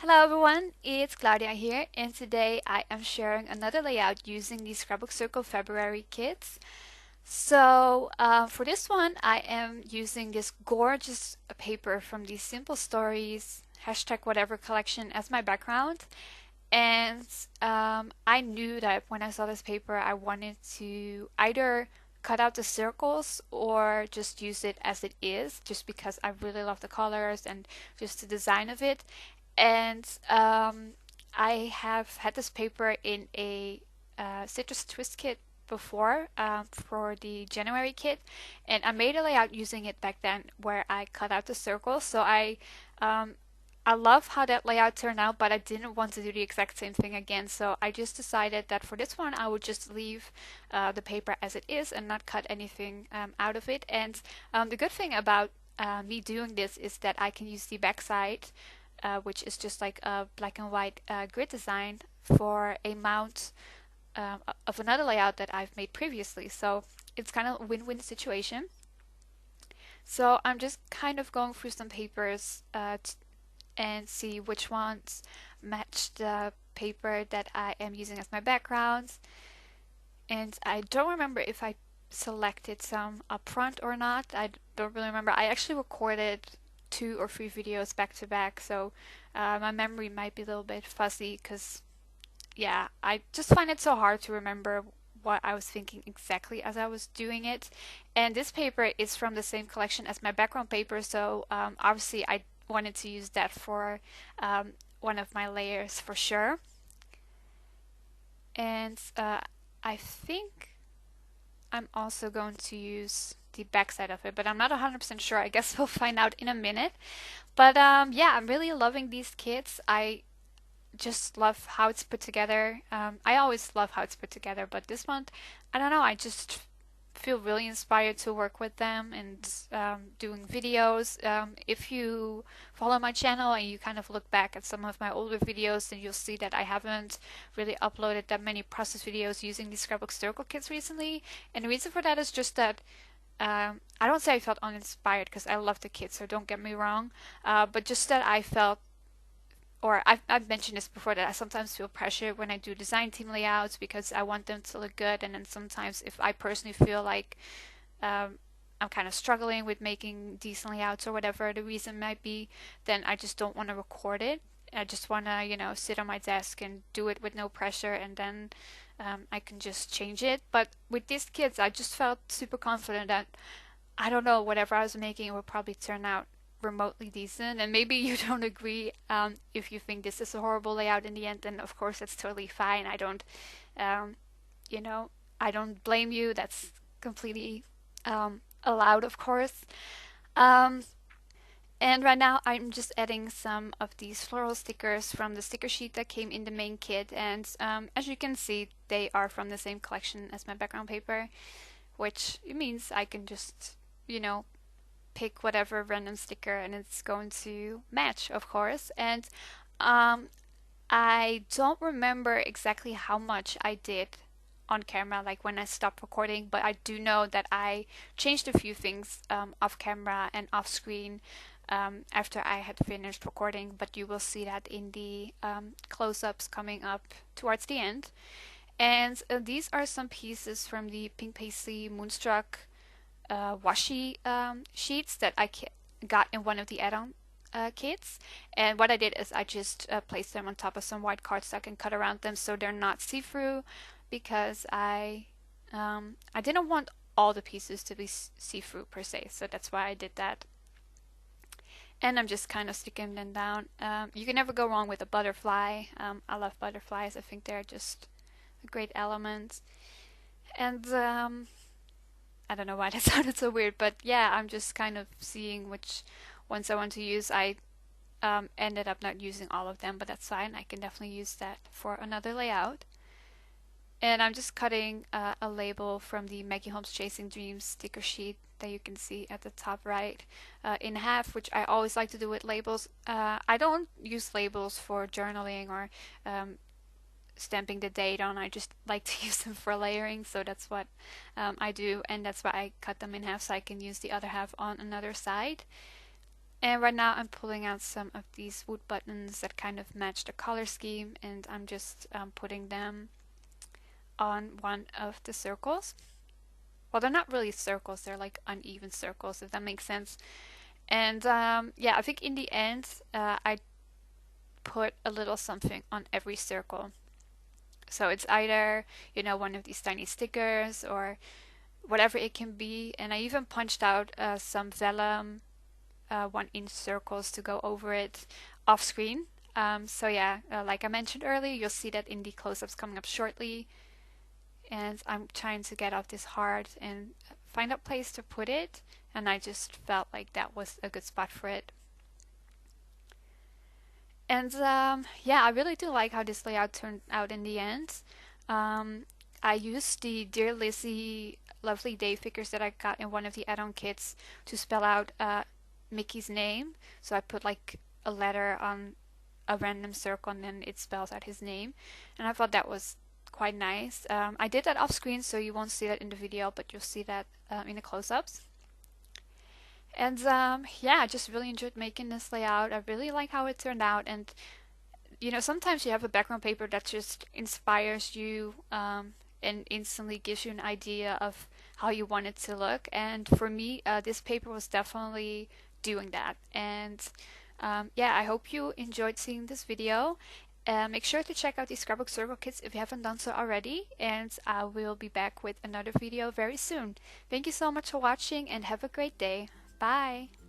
Hello everyone, it's Claudia here, and today I am sharing another layout using the Scrapbook Circle February kits. For this one, I am using this gorgeous paper from the Simple Stories hashtag whatever collection as my background. And I knew that when I saw this paper, I wanted to either cut out the circles or just use it as it is, just because I really love the colors and just the design of it. And I have had this paper in a citrus twist kit before for the January kit, and I made a layout using it back then where I cut out the circles. Um, I love how that layout turned out, but I didn't want to do the exact same thing again. So I just decided that for this one, I would just leave the paper as it is and not cut anything out of it. And the good thing about me doing this is that I can use the backside, which is just like a black and white grid design for a mount of another layout that I've made previously. So it's kind of a win-win situation. So I'm just kind of going through some papers and see which ones match the paper that I am using as my background. And I don't remember if I selected some up front or not. I don't really remember. I actually recorded 2 or 3 videos back to back, so my memory might be a little bit fuzzy because, yeah, I just find it so hard to remember what I was thinking exactly as I was doing it. And this paper is from the same collection as my background paper, so obviously I wanted to use that for one of my layers for sure. And I think I'm also going to use the backside of it, but I'm not 100% sure. I guess we'll find out in a minute. But yeah, I'm really loving these kits. I just love how it's put together. I always love how it's put together, but this one, I don't know, I just feel really inspired to work with them and doing videos. If you follow my channel and you kind of look back at some of my older videos, then you'll see that I haven't really uploaded that many process videos using these Scrapbook Circle kits recently. And the reason for that is just that I don't say I felt uninspired because I love the kit, so don't get me wrong, but just that I felt, or I've mentioned this before, that I sometimes feel pressure when I do design team layouts because I want them to look good, and then sometimes if I personally feel like I'm kind of struggling with making decent layouts or whatever the reason might be, then I just don't want to record it. I just want to, sit on my desk and do it with no pressure, and then I can just change it. But with these kids, I just felt super confident that I don't know, whatever I was making, it would probably turn out remotely decent. And maybe you don't agree. If you think this is a horrible layout in the end, then of course that's totally fine. I don't, um, you know, I don't blame you. That's completely allowed, of course. Um, and right now I'm just adding some of these floral stickers from the sticker sheet that came in the main kit. And as you can see, they are from the same collection as my background paper, which means I can just, you know, pick whatever random sticker and it's going to match, of course. And um, I don't remember exactly how much I did on camera, like when I stopped recording, but I do know that I changed a few things off camera and off screen after I had finished recording, but you will see that in the close-ups coming up towards the end. And these are some pieces from the Pink Paisley Moonstruck washi sheets that I got in one of the add-on kits. And what I did is I just placed them on top of some white cardstock and cut around them so they're not see-through, because I didn't want all the pieces to be see-through per se, so that's why I did that. And I'm just kind of sticking them down. You can never go wrong with a butterfly. I love butterflies. I think they're just a great element. And I don't know why that sounded so weird, but yeah, I'm just kind of seeing which ones I want to use. I ended up not using all of them, but that's fine. I can definitely use that for another layout. And I'm just cutting a label from the Maggie Holmes Chasing Dreams sticker sheet that you can see at the top right in half, which I always like to do with labels. I don't use labels for journaling or stamping the date on. I just like to use them for layering, so that's what I do, and that's why I cut them in half so I can use the other half on another side. And right now I'm pulling out some of these wood buttons that kind of match the color scheme, and I'm just putting them on one of the circles. Well, they're not really circles, they're like uneven circles, if that makes sense. And yeah, I think in the end, I put a little something on every circle. So it's either, you know, one of these tiny stickers or whatever it can be. And I even punched out some vellum 1 inch circles to go over it off screen. So yeah, like I mentioned earlier, you'll see that in the close-ups coming up shortly. And I'm trying to get off this hard and find a place to put it. And I just felt like that was a good spot for it. And yeah, I really do like how this layout turned out in the end. I used the Dear Lizzie Lovely Day figures that I got in one of the add-on kits to spell out Mickey's name. So I put like a letter on a random circle and then it spells out his name. And I thought that was quite nice. I did that off screen, so you won't see that in the video, but you'll see that in the close-ups. And yeah, I just really enjoyed making this layout. I really like how it turned out. And you know, sometimes you have a background paper that just inspires you and instantly gives you an idea of how you want it to look. And for me, this paper was definitely doing that. And yeah, I hope you enjoyed seeing this video. Make sure to check out the Scrapbook Circle Kits if you haven't done so already, and I will be back with another video very soon. Thank you so much for watching and have a great day. Bye!